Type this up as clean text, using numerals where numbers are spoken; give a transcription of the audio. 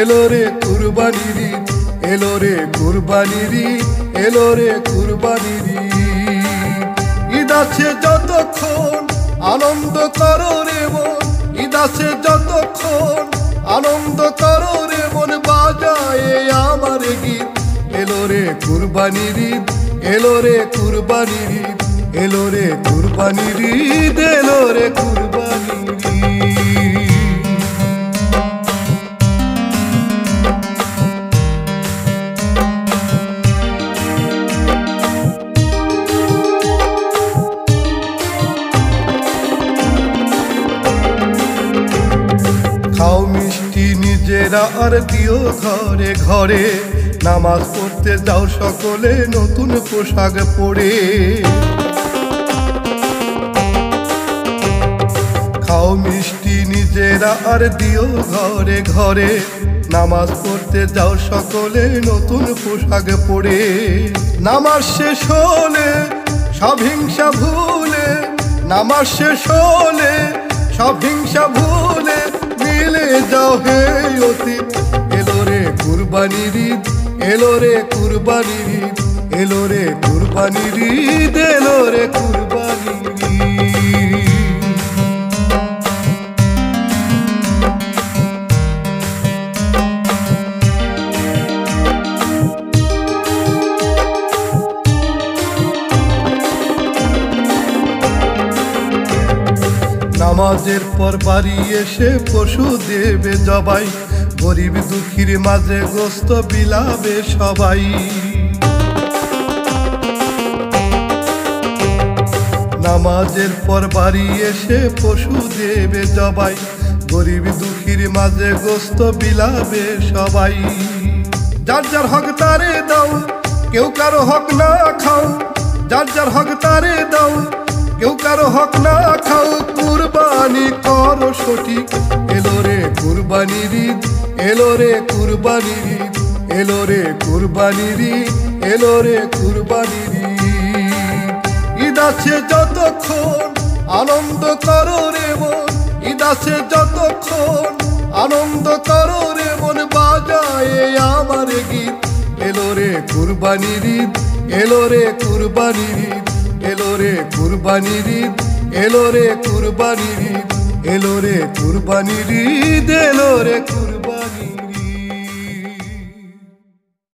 এলো রে কুরবানির ঈদ, এলো রে কুরবানির ঈদ, এলো রে কুরবানির ঈদ। ঈদ আছে যতক্ষণ আনন্দ করো রে মন, ঈদ আছে যতক্ষণ আনন্দ করো রে মন, বাজায় আমার গীত। এলো রে কুরবানির ঈদ, এলো রে কুরবানির ঈদ, এলো রে কুরবানির ঈদ, এলো রে কুরবানির ঈদ। খাও মিষ্টি নিজেরা আর দিও ঘরে ঘরে, নামাজ পড়তে যাও সকলে নতুন পোশাক পরে। খাও মিষ্টি নিজেরা আর দিও ঘরে ঘরে, নামাজ পড়তে যাও সকলে নতুন পোশাক পরে। নামাজ শেষ হলে সব হিংসা ভুলে, নামাজ শেষ হলে সব হিংসা ভুলে মিলে যাও হে অতীত। এলো রে কুরবানির ঈদ, এলো রে কুরবানির ঈদ, এলো রে কুরবানির ঈদ, এলো রে কুরবানির ঈদ। নামাজের পর বাড়ি এসে পশু দেবে জবাই, গরিব দুঃখীর মাঝে গোস্ত বিলাবে সবাই। নামাজের পর বাড়ি এসে পশু দেবে জবাই, গরিব দুঃখীর মাঝে গোস্ত বিলাবে সবাই। যার যার হক তারে দাও, কেউ কারো হক না খাও, যার যার হক তারে দাও, কেউ কারো হক না খাও, কুরবানি করো সঠিক। এলো রে কুরবানির ঈদ, এলো রে কুরবানির ঈদ, এলো রে কুরবানির ঈদ, এলো রে কুরবানির ঈদ। ঈদ আছে যতক্ষণ আনন্দ করো রে মন, ঈদ আছে যতক্ষণ আনন্দ করো রে মন, বাজায় আমার গীত। এলো রে কুরবানির ঈদ, এলো রে কুরবানির ঈদ, এলো রে কুরবানির ঈদ, এলো রে কুরবানির ঈদ, এলো রে কুরবানির ঈদ, এলো রে কুরবানির ঈদ।